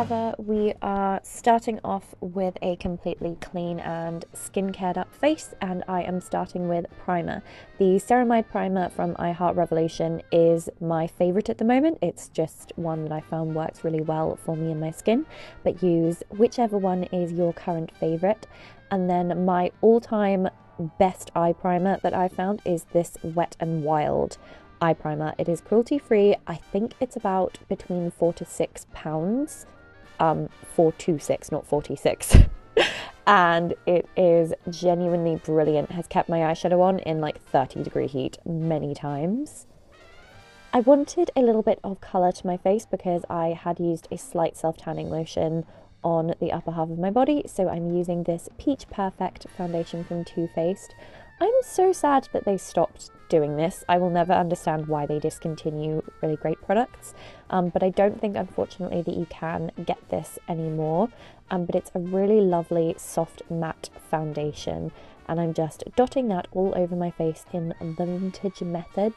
ever, we are starting off with a completely clean and skin-cared up face, and I am starting with primer. The Ceramide primer from I Heart Revolution is my favourite at the moment. It's just one that I found works really well for me and my skin, but use whichever one is your current favourite. And then my all-time best eye primer that I found is this Wet n Wild eye primer. It is cruelty-free. I think it's about between £4 to £6. 426, not 46. And it is genuinely brilliant. Has kept my eyeshadow on in like 30-degree heat many times. I wanted a little bit of colour to my face because I had used a slight self-tanning lotion on the upper half of my body, so I'm using this Peach Perfect foundation from Too Faced. I'm so sad that they stopped doing this. I will never understand why they discontinue really great products, but I don't think, unfortunately, that you can get this anymore. But it's a really lovely soft matte foundation, and I'm just dotting that all over my face in the vintage method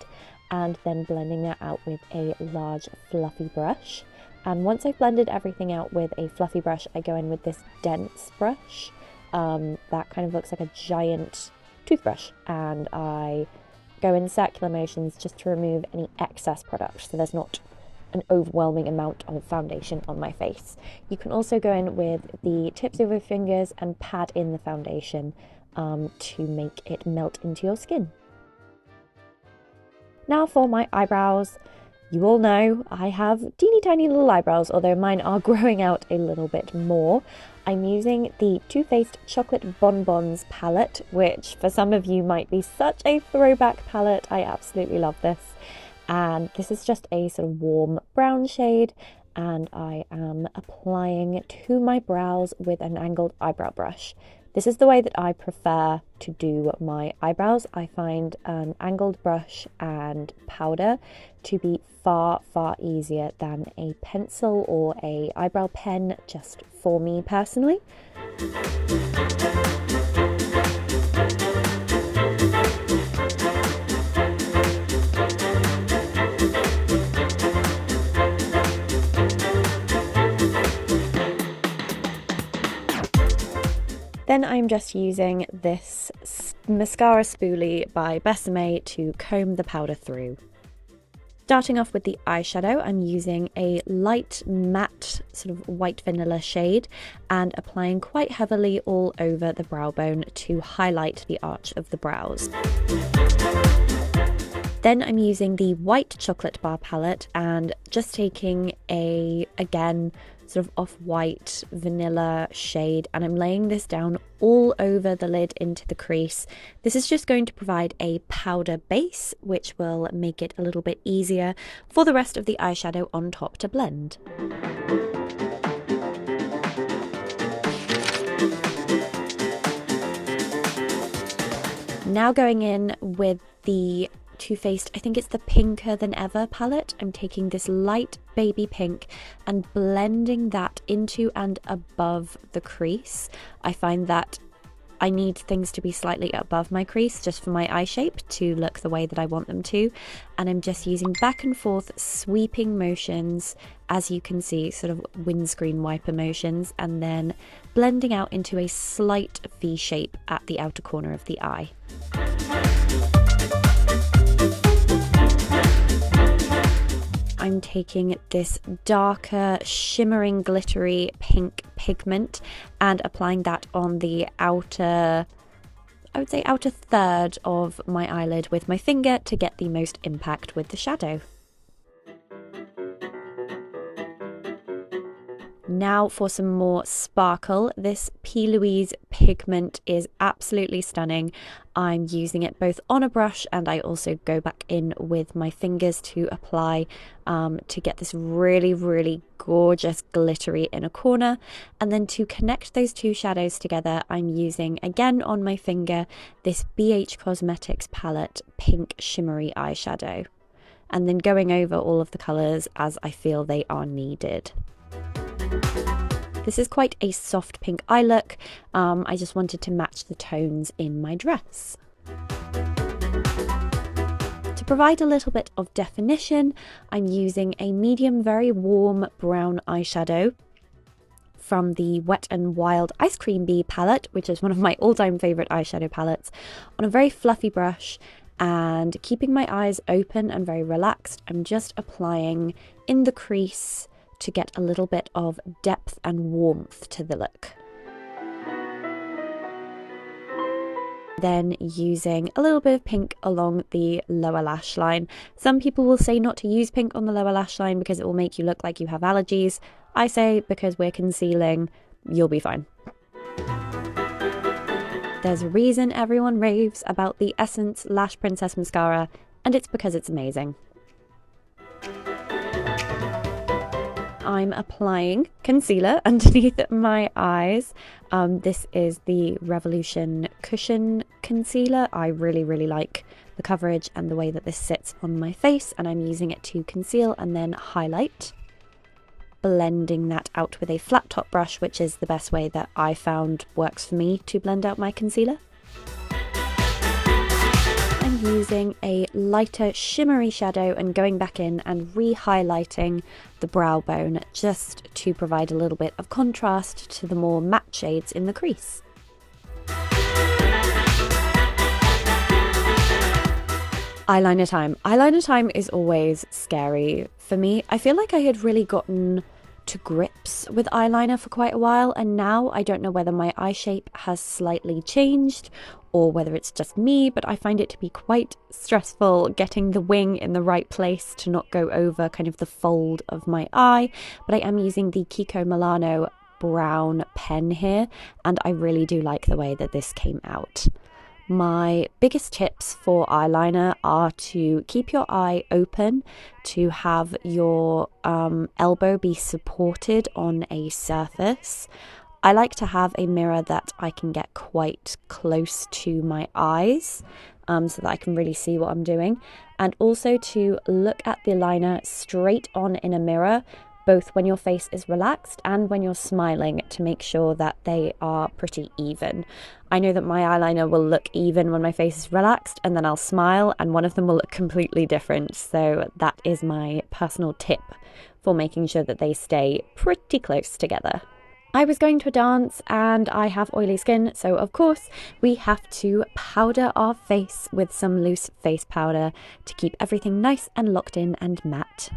and then blending that out with a large fluffy brush. And once I've blended everything out with a fluffy brush, I go in with this dense brush that kind of looks like a giant toothbrush, and I go in circular motions just to remove any excess product so there's not an overwhelming amount of foundation on my face. You can also go in with the tips of your fingers and pat in the foundation to make it melt into your skin. Now for my eyebrows. You all know I have teeny tiny little eyebrows, although mine are growing out a little bit more. I'm using the Too Faced Chocolate Bonbons palette, which for some of you might be such a throwback palette. I absolutely love this. And this is just a sort of warm brown shade, and I am applying to my brows with an angled eyebrow brush. This is the way that I prefer to do my eyebrows. I find an angled brush and powder to be far easier than a pencil or a eyebrow pen, just for me personally. Then I'm just using this mascara spoolie by Besame to comb the powder through. Starting off with the eyeshadow, I'm using a light matte sort of white vanilla shade and applying quite heavily all over the brow bone to highlight the arch of the brows. Then I'm using the white chocolate bar palette and just taking a, again, sort of off-white vanilla shade, and I'm laying this down all over the lid into the crease. This is just going to provide a powder base, which will make it a little bit easier for the rest of the eyeshadow on top to blend. Now going in with the Too Faced, I think it's the Pinker Than Ever palette. I'm taking this light baby pink and blending that into and above the crease. I find that I need things to be slightly above my crease just for my eye shape to look the way that I want them to, and I'm just using back and forth sweeping motions, as you can see, sort of windscreen wiper motions, and then blending out into a slight V shape at the outer corner of the eye. I'm taking this darker, shimmering, glittery pink pigment and applying that on the outer, I would say outer third of my eyelid with my finger to get the most impact with the shadow. Now for some more sparkle. This PLouise pigment is absolutely stunning. I'm using it both on a brush and I also go back in with my fingers to apply to get this really gorgeous glittery inner corner. And then to connect those two shadows together, I'm using, again on my finger, this BH Cosmetics palette pink shimmery eyeshadow, and then going over all of the colours as I feel they are needed. This is quite a soft pink eye look. I just wanted to match the tones in my dress. To provide a little bit of definition, I'm using a medium, very warm brown eyeshadow from the Wet n Wild Ice Cream Bee palette, which is one of my all-time favourite eyeshadow palettes, on a very fluffy brush, and keeping my eyes open and very relaxed, I'm just applying in the crease to get a little bit of depth and warmth to the look. Then using a little bit of pink along the lower lash line. Some people will say not to use pink on the lower lash line because it will make you look like you have allergies. I say because we're concealing, you'll be fine. There's a reason everyone raves about the Essence Lash Princess mascara, and it's because it's amazing. I'm applying concealer underneath my eyes. This is the Revolution Cushion Concealer. I really like the coverage and the way that this sits on my face, and I'm using it to conceal and then highlight. Blending that out with a flat top brush, which is the best way that I found works for me to blend out my concealer. I'm using a lighter shimmery shadow and going back in and re-highlighting the brow bone just to provide a little bit of contrast to the more matte shades in the crease. Eyeliner time. Eyeliner time is always scary for me. I feel like I had really gotten to grips with eyeliner for quite a while, and now I don't know whether my eye shape has slightly changed or whether it's just me, but I find it to be quite stressful getting the wing in the right place to not go over kind of the fold of my eye. But I am using the Kiko Milano brown pen here, and I really do like the way that this came out. My biggest tips for eyeliner are to keep your eye open, to have your elbow be supported on a surface. I like to have a mirror that I can get quite close to my eyes so that I can really see what I'm doing, and also to look at the liner straight on in a mirror, both when your face is relaxed and when you're smiling, to make sure that they are pretty even. I know that my eyeliner will look even when my face is relaxed, and then I'll smile and one of them will look completely different. So that is my personal tip for making sure that they stay pretty close together. I was going to a dance and I have oily skin, so of course we have to powder our face with some loose face powder to keep everything nice and locked in and matte.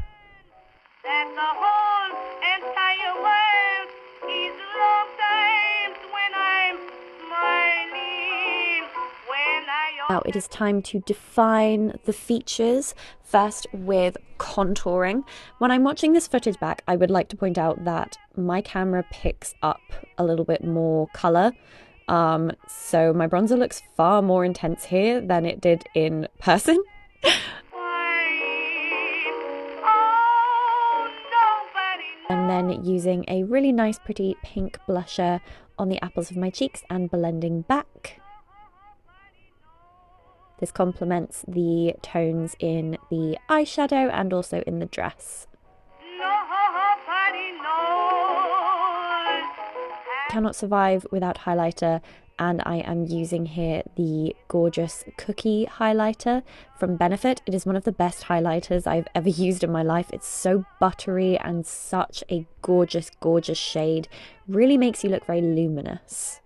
That the whole entire world is long times when I'm smiling, Now it is time to define the features, first with contouring. When I'm watching this footage back, I would like to point out that my camera picks up a little bit more colour. So my bronzer looks far more intense here than it did in person. And then using a really nice pretty pink blusher on the apples of my cheeks and blending back. This complements the tones in the eyeshadow and also in the dress. Cannot survive without highlighter, and I am using here the gorgeous Cookie highlighter from Benefit. It is one of the best highlighters I've ever used in my life. It's so buttery and such a gorgeous, gorgeous shade. Really makes you look very luminous.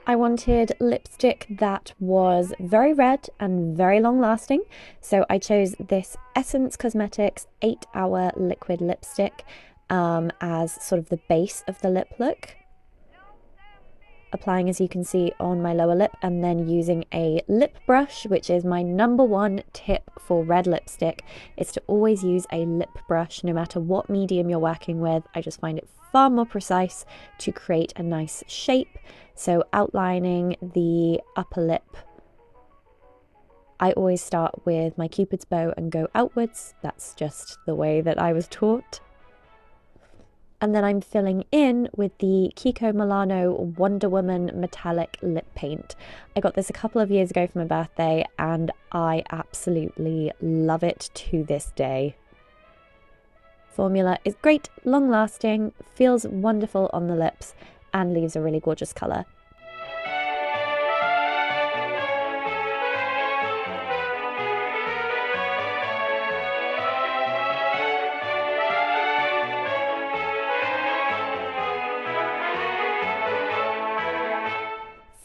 I wanted lipstick that was very red and very long lasting, so I chose this Essence Cosmetics 8-Hour Liquid Lipstick as sort of the base of the lip look. Applying, as you can see, on my lower lip, and then using a lip brush, which is my #1 tip for red lipstick, is to always use a lip brush no matter what medium you're working with. I just find it far more precise to create a nice shape. So outlining the upper lip, I always start with my Cupid's bow and go outwards. That's just the way that I was taught. And then I'm filling in with the Kiko Milano Wonder Woman metallic lip paint. I got this a couple of years ago for my birthday and I absolutely love it to this day. Formula is great, long lasting, feels wonderful on the lips, and leaves a really gorgeous colour.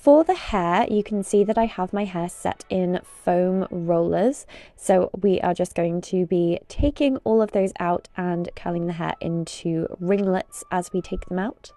For the hair, you can see that I have my hair set in foam rollers. So we are just going to be taking all of those out and curling the hair into ringlets as we take them out.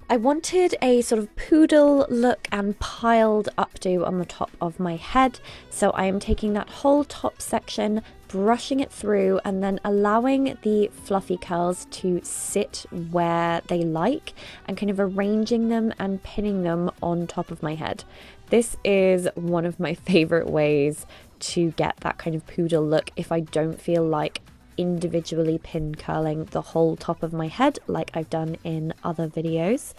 I wanted a sort of poodle look and piled updo on the top of my head, so I am taking that whole top section, brushing it through, and then allowing the fluffy curls to sit where they like and kind of arranging them and pinning them on top of my head. This is one of my favorite ways to get that kind of poodle look if I don't feel like individually pin curling the whole top of my head like I've done in other videos.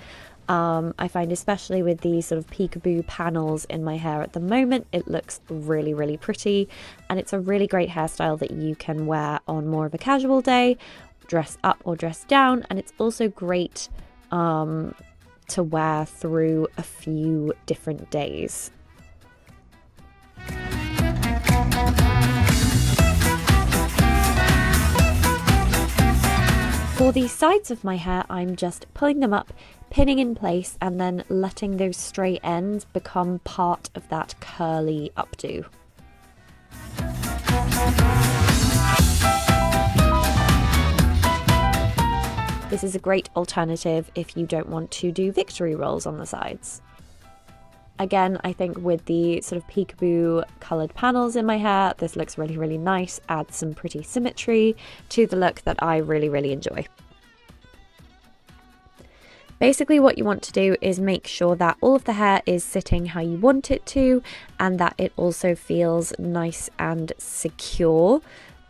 I find especially with these sort of peekaboo panels in my hair at the moment, it looks really, really pretty, and it's a really great hairstyle that you can wear on more of a casual day, dress up or dress down, and it's also great to wear through a few different days. For the sides of my hair, I'm just pulling them up, pinning in place, and then letting those straight ends become part of that curly updo. This is a great alternative if you don't want to do victory rolls on the sides. Again, I think with the sort of peekaboo coloured panels in my hair, this looks really, really nice, adds some pretty symmetry to the look that I really, really enjoy. Basically what you want to do is make sure that all of the hair is sitting how you want it to, and that it also feels nice and secure,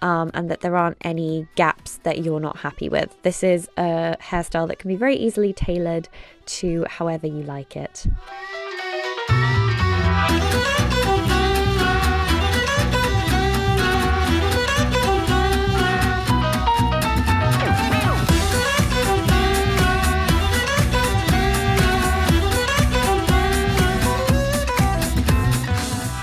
and that there aren't any gaps that you're not happy with. This is a hairstyle that can be very easily tailored to however you like it.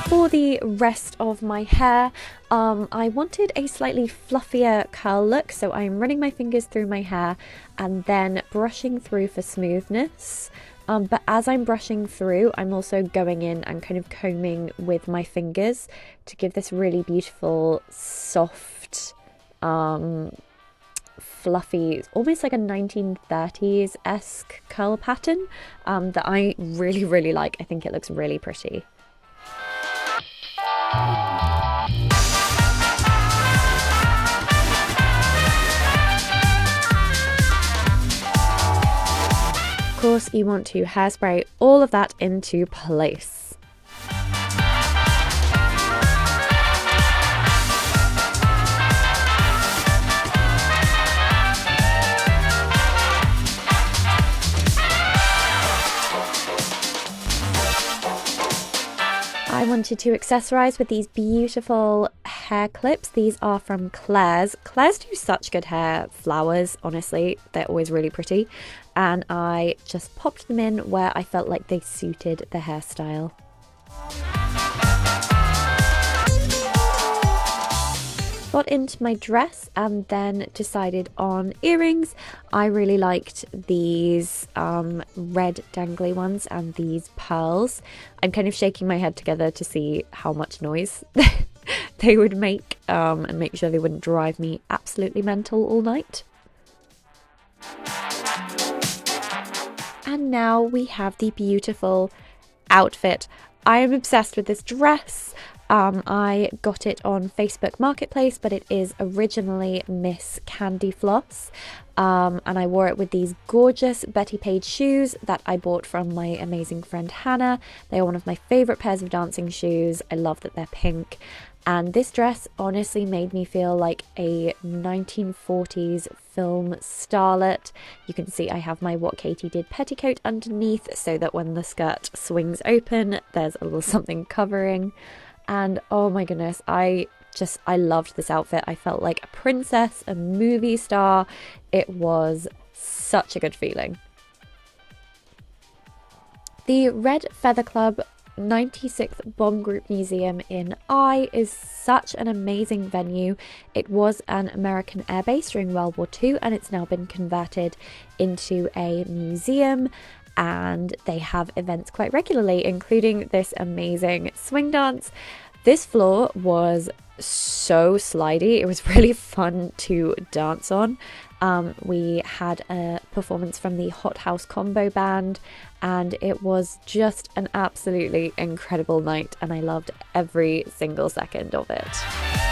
For the rest of my hair, I wanted a slightly fluffier curl look, so I'm running my fingers through my hair and then brushing through for smoothness. But as I'm brushing through, I'm also going in and kind of combing with my fingers to give this really beautiful, soft, fluffy, almost like a 1930s-esque curl pattern that I really, really like. I think it looks really pretty. Of course, you want to hairspray all of that into place. I wanted to accessorize with these beautiful hair clips. These are from Claire's. Claire's do such good hair flowers, honestly. They're always really pretty. And I just popped them in where I felt like they suited the hairstyle. Got into my dress and then decided on earrings. I really liked these red dangly ones and these pearls. I'm kind of shaking my head together to see how much noise they would make and make sure they wouldn't drive me absolutely mental all night. And now we have the beautiful outfit. I am obsessed with this dress. I got it on Facebook Marketplace, but it is originally Miss Candy Floss, and I wore it with these gorgeous Betty Page shoes that I bought from my amazing friend Hannah. They are one of my favourite pairs of dancing shoes. I love that they're pink, and this dress honestly made me feel like a 1940s film starlet. You can see I have my What Katie Did petticoat underneath so that when the skirt swings open, there's a little something covering. And oh my goodness, I loved this outfit. I felt like a princess, a movie star. It was such a good feeling. The Red Feather Club 96th Bomb Group Museum in Eye is such an amazing venue. It was an American airbase during World War II and it's now been converted into a museum, and they have events quite regularly, including this amazing swing dance. This floor was so slidey. It was really fun to dance on. We had a performance from the Hot House Combo Band, and it was just an absolutely incredible night, and I loved every single second of it.